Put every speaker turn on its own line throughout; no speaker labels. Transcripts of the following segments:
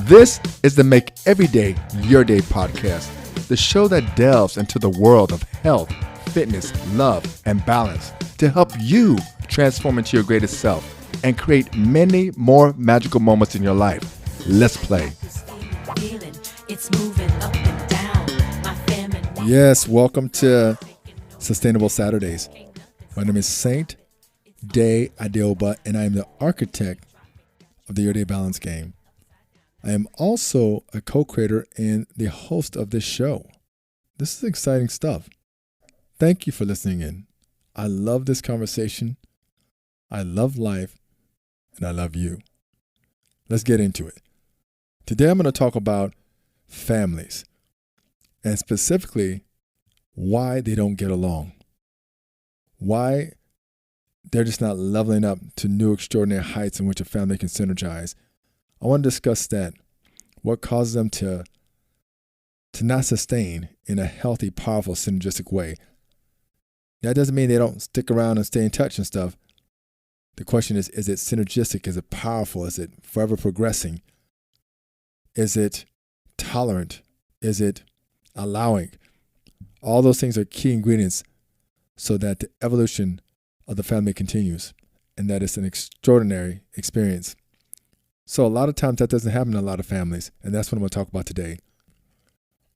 This is the Make Everyday YourDay podcast, the show that delves into the world of health, fitness, love, and balance to help you transform into your greatest self and create many more magical moments in your life. Let's play. Yes, welcome to Sustainable Saturdays. My name is Saint Day Adeogba, and I am the architect of the YourDay Balance Game. I am also a co-creator and the host of this show. This is exciting stuff. Thank you for listening in. I love this conversation. I love life, and I love you. Let's get into it. Today I'm going to talk about families, and specifically why they don't get along. Why they're just not leveling up to new extraordinary heights in which a family can synergize. I want to discuss that. What causes them to not sustain in a healthy, powerful, synergistic way. That doesn't mean they don't stick around and stay in touch and stuff. The question is it synergistic? Is it powerful? Is it forever progressing? Is it tolerant? Is it allowing? All those things are key ingredients so that the evolution of the family continues and that it's an extraordinary experience. So a lot of times that doesn't happen in a lot of families, and that's what I'm going to talk about today.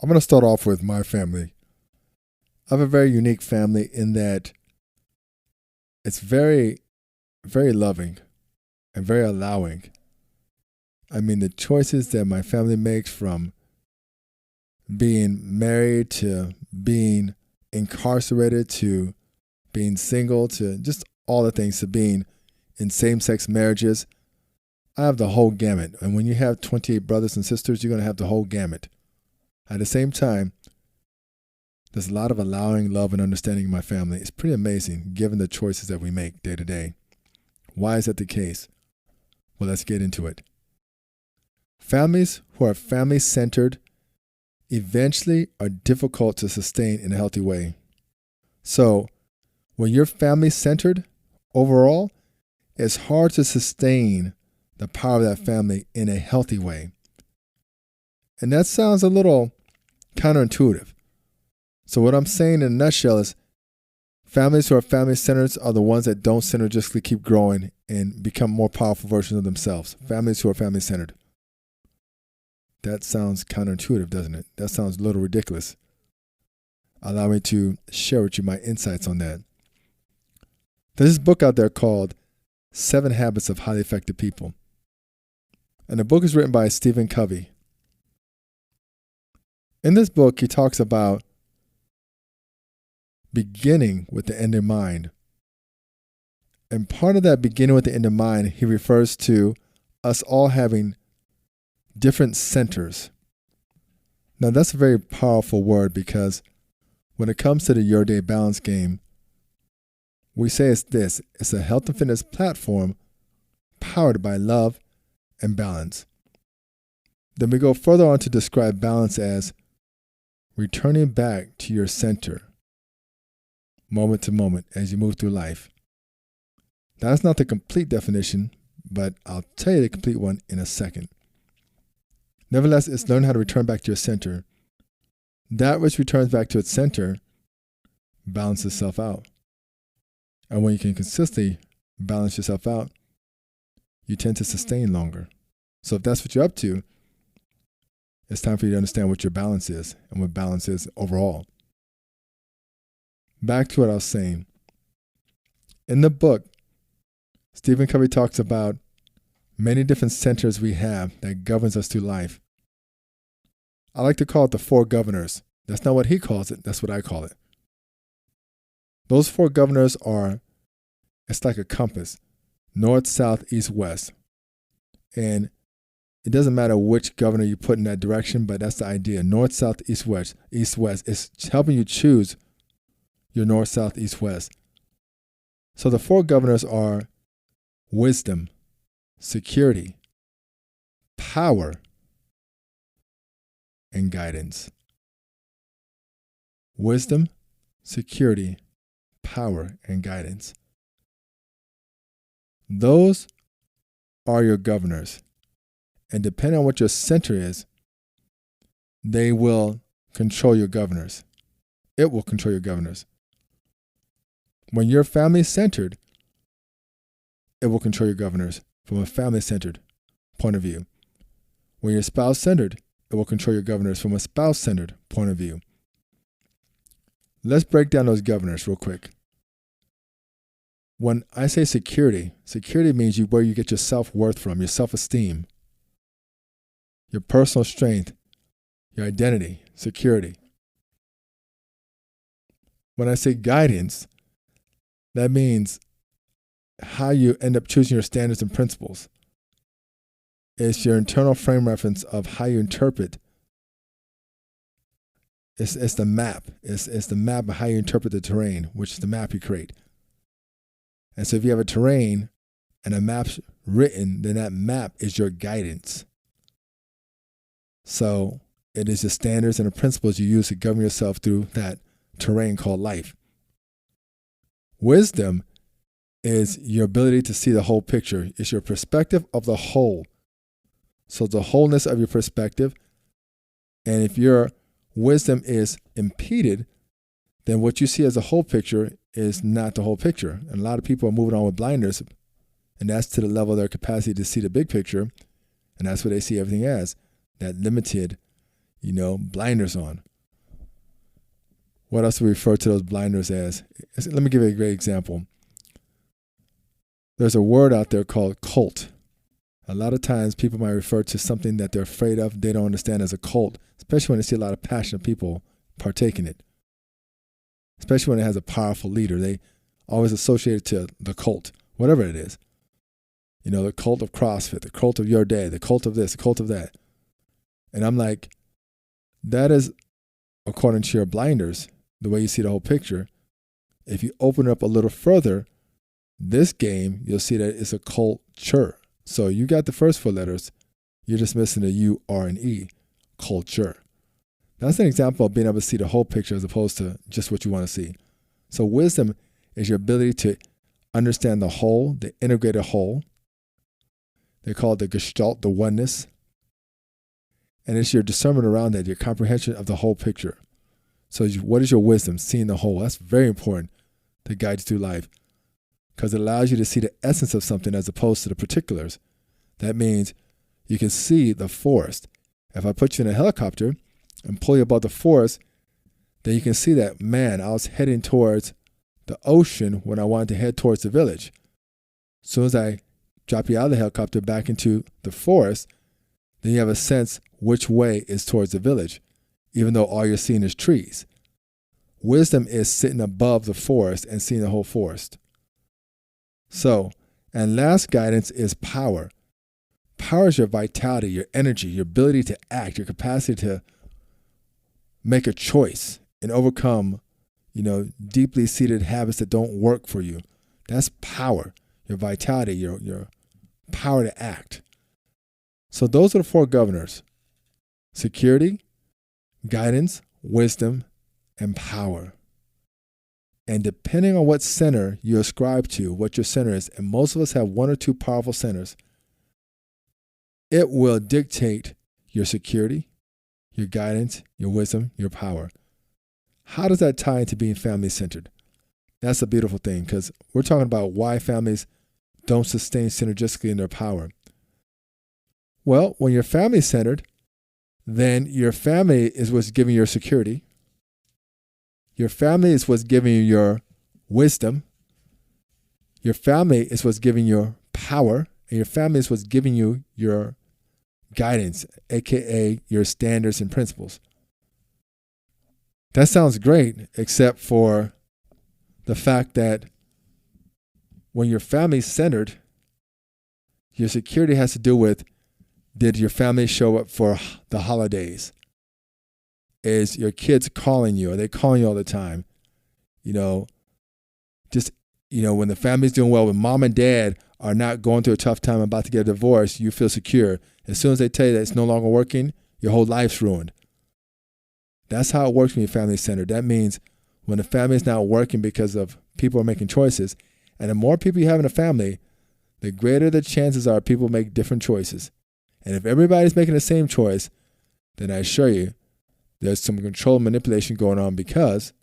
I'm going to start off with my family. I have a very unique family in that it's very, very loving and very allowing. I mean, the choices that my family makes, from being married to being incarcerated to being single to just all the things, to being in same-sex marriages, I have the whole gamut. And when you have 28 brothers and sisters, you're going to have the whole gamut. At the same time, there's a lot of allowing, love, and understanding in my family. It's pretty amazing given the choices that we make day to day. Why is that the case? Well, let's get into it. Families who are family-centered eventually are difficult to sustain in a healthy way. So when you're family-centered overall, it's hard to sustain the power of that family in a healthy way. And that sounds a little counterintuitive. So what I'm saying in a nutshell is families who are family-centered are the ones that don't synergistically keep growing and become more powerful versions of themselves. Families who are family-centered. That sounds counterintuitive, doesn't it? That sounds a little ridiculous. Allow me to share with you my insights on that. There's this book out there called 7 Habits of Highly Effective People. And the book is written by Stephen Covey. In this book, he talks about beginning with the end in mind. And part of that beginning with the end in mind, he refers to us all having different centers. Now, that's a very powerful word, because when it comes to the YourDay Balance Game, we say it's this: it's a health and fitness platform powered by love and balance. Then we go further on to describe balance as returning back to your center, moment to moment, as you move through life. That's not the complete definition, but I'll tell you the complete one in a second. Nevertheless, it's learn how to return back to your center. That which returns back to its center balances itself out. And when you can consistently balance yourself out, you tend to sustain longer. So if that's what you're up to, it's time for you to understand what your balance is and what balance is overall. Back to what I was saying. In the book, Stephen Covey talks about many different centers we have that governs us through life. I like to call it the 4 governors. That's not what he calls it. That's what I call it. Those 4 governors are, it's like a compass: north, south, east, west. And it doesn't matter which governor you put in that direction, but that's the idea. North, south, east, west. East, west. It's helping you choose your north, south, east, west. So the 4 governors are wisdom, security, power, and guidance. Wisdom, security, power, and guidance. Those are your governors. And depending on what your center is, they will control your governors. It will control your governors. When you're family-centered, it will control your governors from a family-centered point of view. When you're spouse-centered, it will control your governors from a spouse-centered point of view. Let's break down those governors real quick. When I say security, security means where you get your self-worth from, your self-esteem, your personal strength, your identity, security. When I say guidance, that means how you end up choosing your standards and principles. It's your internal frame reference of how you interpret. It's the map. It's the map of how you interpret the terrain, which is the map you create. And so if you have a terrain and a map's written, then that map is your guidance. So it is the standards and the principles you use to govern yourself through that terrain called life. Wisdom is your ability to see the whole picture. It's your perspective of the whole. So the wholeness of your perspective. And if your wisdom is impeded, then what you see as a whole picture is not the whole picture. And a lot of people are moving on with blinders, and that's to the level of their capacity to see the big picture. And that's what they see everything as, that limited, blinders on. What else do we refer to those blinders as? Let me give you a great example. There's a word out there called cult. A lot of times people might refer to something that they're afraid of, they don't understand as a cult, especially when they see a lot of passionate people partake in it. Especially when it has a powerful leader. They always associate it to the cult, whatever it is. The cult of CrossFit, the cult of YourDay, the cult of this, the cult of that. And I'm like, that is, according to your blinders, the way you see the whole picture. If you open it up a little further, this game, you'll see that it's a culture. So you got the first four letters, you're just missing the U, R, and E, culture. That's an example of being able to see the whole picture as opposed to just what you want to see. So wisdom is your ability to understand the whole, the integrated whole. They call it the gestalt, the oneness. And it's your discernment around that, your comprehension of the whole picture. So what is your wisdom? Seeing the whole. That's very important to guide you through life, because it allows you to see the essence of something as opposed to the particulars. That means you can see the forest. If I put you in a helicopter and pull you above the forest, then you can see that, man, I was heading towards the ocean when I wanted to head towards the village. As soon as I drop you out of the helicopter back into the forest, then you have a sense which way is towards the village, even though all you're seeing is trees. Wisdom is sitting above the forest and seeing the whole forest. So, and last guidance is power. Power is your vitality, your energy, your ability to act, your capacity to make a choice and overcome, deeply seated habits that don't work for you. That's power, your vitality, your power to act. So those are the four governors: security, guidance, wisdom, and power. And depending on what center you ascribe to, what your center is, and most of us have one or two powerful centers, it will dictate your security, your guidance, your wisdom, your power. How does that tie into being family-centered? That's a beautiful thing, because we're talking about why families don't sustain synergistically in their power. Well, when you're family-centered, then your family is what's giving you your security. Your family is what's giving you your wisdom. Your family is what's giving you your power. And your family is what's giving you your guidance, aka your standards and principles. That sounds great, except for the fact that when your family's centered, your security has to do with, did your family show up for the holidays? Is your kids calling you? Are they calling you all the time? When the family's doing well, when mom and dad are not going through a tough time about to get a divorce, you feel secure. As soon as they tell you that it's no longer working, your whole life's ruined. That's how it works when you're family-centered. That means when the family's not working because of people are making choices, and the more people you have in a family, the greater the chances are people make different choices. And if everybody's making the same choice, then I assure you there's some control manipulation going on because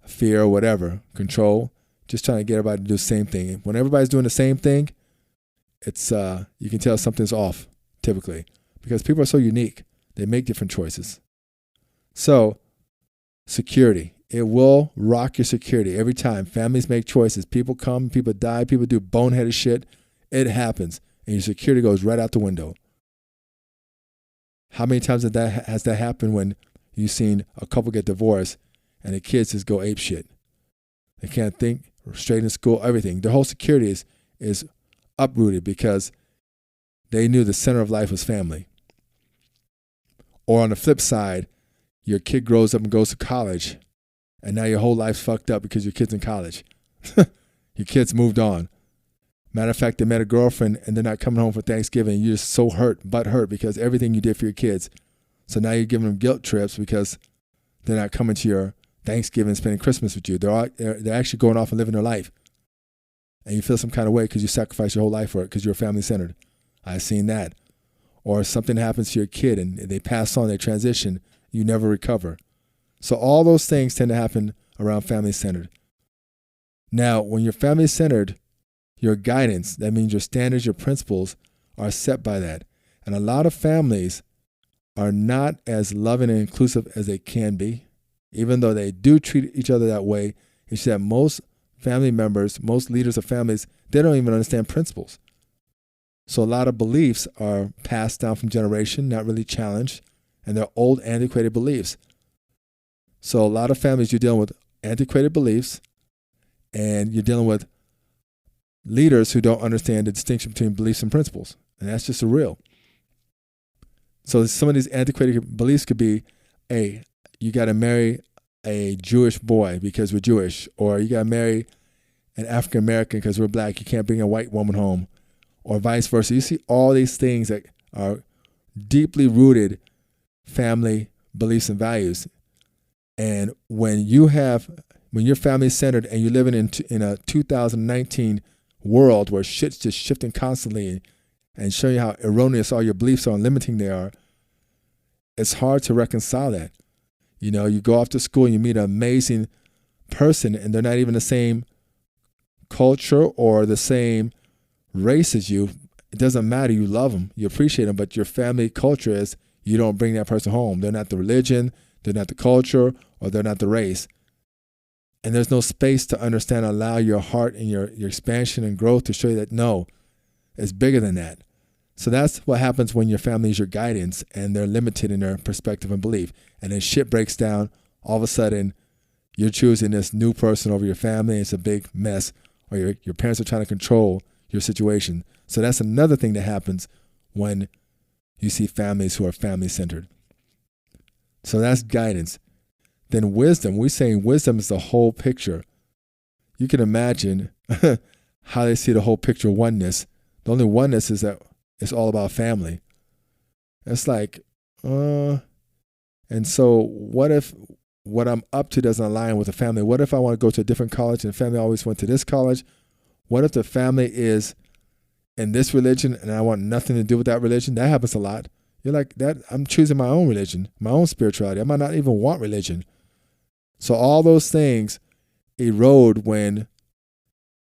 fear or whatever, control, just trying to get everybody to do the same thing. When everybody's doing the same thing, it's you can tell something's off typically because people are so unique. They make different choices. So security, it will rock your security every time. Families make choices. People come, people die, people do boneheaded shit. It happens, and your security goes right out the window. How many times has that happened when you've seen a couple get divorced and the kids just go ape shit? They can't think straight in school, everything. Their whole security is uprooted because they knew the center of life was family. Or on the flip side, your kid grows up and goes to college, and now your whole life's fucked up because your kid's in college. Your kid's moved on. Matter of fact, they met a girlfriend and they're not coming home for Thanksgiving. You're just so butt hurt because everything you did for your kids. So now you're giving them guilt trips because they're not coming to your Thanksgiving and spending Christmas with you. They're actually going off and living their life. And you feel some kind of way because you sacrificed your whole life for it because you're family-centered. I've seen that. Or something happens to your kid and they pass on, they transition, you never recover. So all those things tend to happen around family-centered. Now, when you're family-centered, your guidance, that means your standards, your principles, are set by that. And a lot of families are not as loving and inclusive as they can be, even though they do treat each other that way. It's that most family members, most leaders of families, they don't even understand principles. So a lot of beliefs are passed down from generation, not really challenged, and they're old, antiquated beliefs. So a lot of families, you're dealing with antiquated beliefs, and you're dealing with leaders who don't understand the distinction between beliefs and principles. And that's just real. So some of these antiquated beliefs could be, hey, you got to marry a Jewish boy because we're Jewish, or you got to marry an African American because we're black. You can't bring a white woman home, or vice versa. You see all these things that are deeply rooted family beliefs and values. And when you're family centered and you're living in a 2019 world where shit's just shifting constantly and showing you how erroneous all your beliefs are and limiting they are, it's hard to reconcile that. You know, you go off to school and you meet an amazing person and they're not even the same culture or the same race as you. It doesn't matter. You love them, you appreciate them, but your family culture is you don't bring that person home. They're not the religion, they're not the culture, or they're not the race. And there's no space to understand, allow your heart and your expansion and growth to show you that, no, it's bigger than that. So that's what happens when your family is your guidance and they're limited in their perspective and belief. And then shit breaks down. All of a sudden, you're choosing this new person over your family. It's a big mess. Or your parents are trying to control your situation. So that's another thing that happens when you see families who are family-centered. So that's guidance. Then wisdom, we're saying wisdom is the whole picture. You can imagine how they see the whole picture of oneness. The only oneness is that it's all about family. It's like, and so what if what I'm up to doesn't align with the family? What if I want to go to a different college and the family always went to this college? What if the family is in this religion and I want nothing to do with that religion? That happens a lot. You're like, that. I'm choosing my own religion, my own spirituality. I might not even want religion. So all those things erode when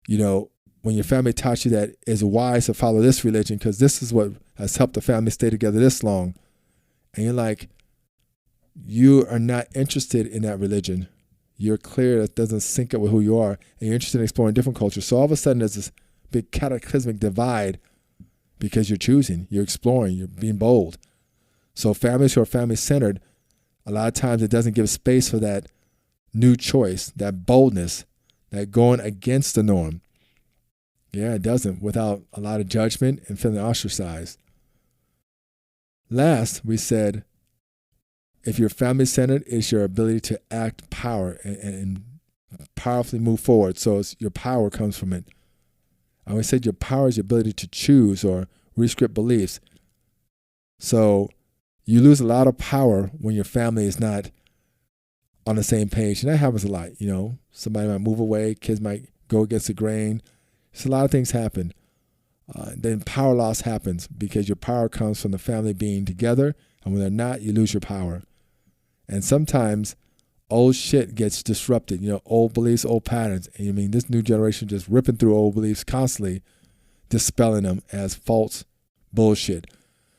your family taught you that it's wise to follow this religion because this is what has helped the family stay together this long. And you're like, you are not interested in that religion. You're clear that doesn't sync up with who you are, and you're interested in exploring different cultures. So all of a sudden there's this big cataclysmic divide because you're choosing, you're exploring, you're being bold. So families who are family-centered, a lot of times it doesn't give space for that new choice, that boldness, that going against the norm. Yeah, it doesn't, without a lot of judgment and feeling ostracized. Last, we said, if you're family-centered, it's your ability to act power and powerfully move forward. So your power comes from it. I always said your power is your ability to choose or rescript beliefs. So you lose a lot of power when your family is not on the same page. And that happens a lot. Somebody might move away, kids might go against the grain. So a lot of things happen. then power loss happens because your power comes from the family being together, and when they're not, you lose your power. And sometimes old shit gets disrupted, old beliefs, old patterns. And I mean, this new generation just ripping through old beliefs constantly, dispelling them as false bullshit.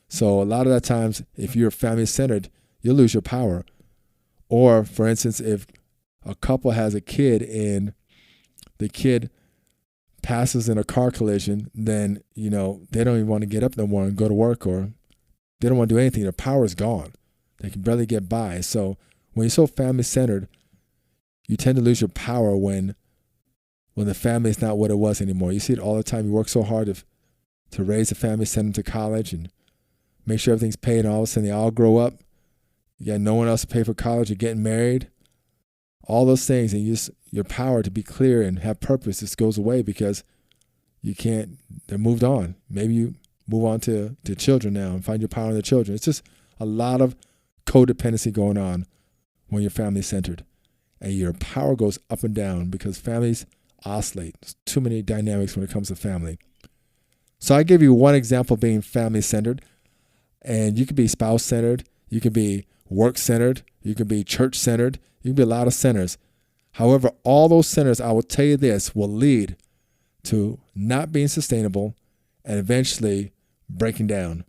So a lot of the times, if you're family-centered, you'll lose your power. Or, for instance, if a couple has a kid and the kid passes in a car collision, then, they don't even want to get up no more and go to work, or they don't want to do anything. Their power is gone. They can barely get by. So when you're so family-centered, you tend to lose your power when the family is not what it was anymore. You see it all the time. You work so hard to raise a family, send them to college, and make sure everything's paid, and all of a sudden they all grow up. You got no one else to pay for college. You're getting married. All those things, and your power to be clear and have purpose just goes away because they're moved on. Maybe you move on to children now and find your power in the children. It's just a lot of codependency going on when you're family-centered. And your power goes up and down because families oscillate. There's too many dynamics when it comes to family. So I gave you one example of being family-centered. And you could be spouse-centered. You could be work-centered. You could be church-centered. You can be a lot of centers. However, all those centers, I will tell you this, will lead to not being sustainable and eventually breaking down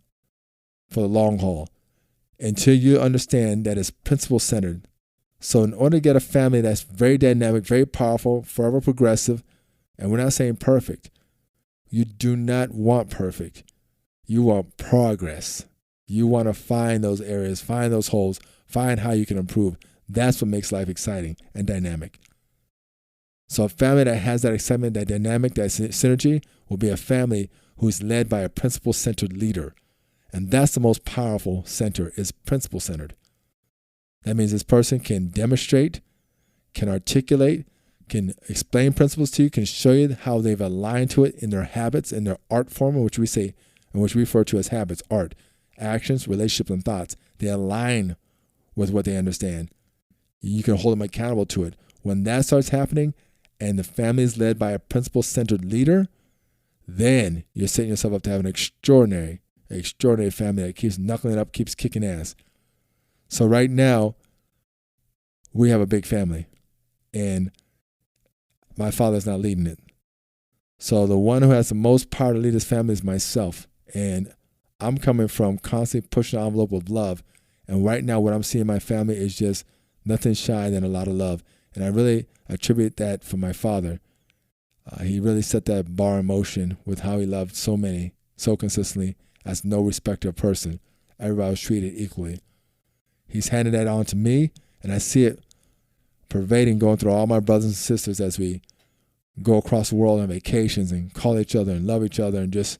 for the long haul until you understand that it's principle-centered. So in order to get a family that's very dynamic, very powerful, forever progressive, and we're not saying perfect, you do not want perfect. You want progress. You want to find those areas, find those holes, find how you can improve. That's what makes life exciting and dynamic. So a family that has that excitement, that dynamic, that synergy will be a family who's led by a principle-centered leader. And that's the most powerful center, is principle-centered. That means this person can demonstrate, can articulate, can explain principles to you, can show you how they've aligned to it in their habits, in their art form, which we refer to as habits, art, actions, relationships, and thoughts. They align with what they understand. You can hold them accountable to it. When that starts happening and the family is led by a principle-centered leader, then you're setting yourself up to have an extraordinary family that keeps knuckling it up, keeps kicking ass. So right now, we have a big family, and my father's not leading it. So the one who has the most power to lead his family is myself, and I'm coming from constantly pushing the envelope of love. And right now, what I'm seeing in my family is just nothing shy than a lot of love. And I really attribute that for my father. He really set that bar in motion with how he loved so many, so consistently, as no respecter of person. Everybody was treated equally. He's handed that on to me, and I see it pervading, going through all my brothers and sisters as we go across the world on vacations and call each other and love each other and just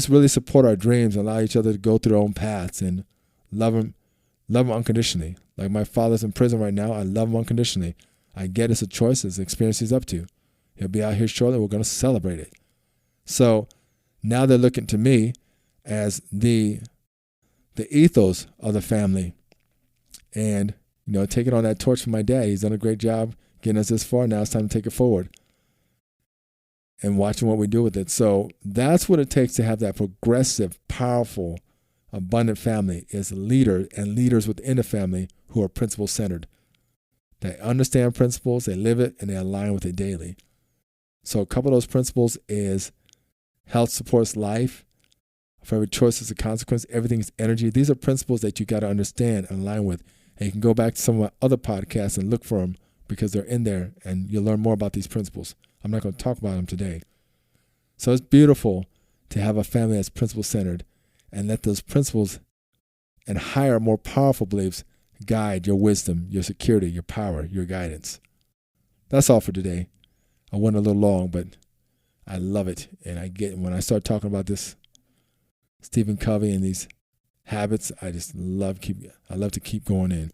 really support our dreams and allow each other to go through their own paths and love them unconditionally. Like my father's in prison right now, I love him unconditionally. I get it's a choice, it's an experience he's up to. He'll be out here shortly, we're going to celebrate it. So now they're looking to me as the ethos of the family. And, taking on that torch from my dad. He's done a great job getting us this far. Now it's time to take it forward and watching what we do with it. So that's what it takes to have that progressive, powerful, abundant family, is a leader and leaders within the family who are principle-centered. They understand principles, they live it, and they align with it daily. So a couple of those principles is health supports life. For every choice is a consequence. Everything is energy. These are principles that you got to understand and align with. And you can go back to some of my other podcasts and look for them because they're in there and you'll learn more about these principles. I'm not going to talk about them today. So it's beautiful to have a family that's principle-centered and let those principles and higher, more powerful beliefs guide your wisdom, your security, your power, your guidance. That's all for today. I went a little long, but I love it. And when I start talking about this Stephen Covey and these habits, I love to keep going in.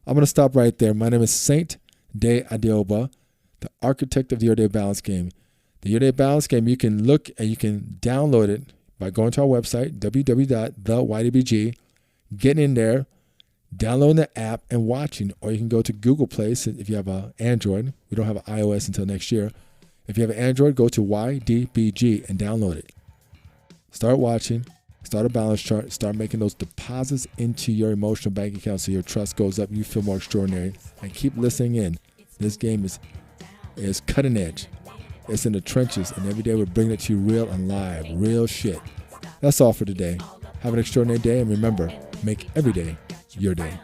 I'm going to stop right there. My name is Saint Day Adeogba, the architect of the YourDay Balance Game. The YourDay Balance Game, you can look and you can download it by going to our website, www.YDBG, getting in there, downloading the app and watching. Or you can go to Google Play if you have an Android. We don't have an iOS until next year. If you have an Android, go to YDBG and download it. Start watching, start a balance chart, start making those deposits into your emotional bank account so your trust goes up, you feel more extraordinary, and keep listening in. This game is cutting edge. It's in the trenches, and every day we're bringing it to you real and live, real shit. That's all for today. Have an extraordinary day, and remember, make every day your day.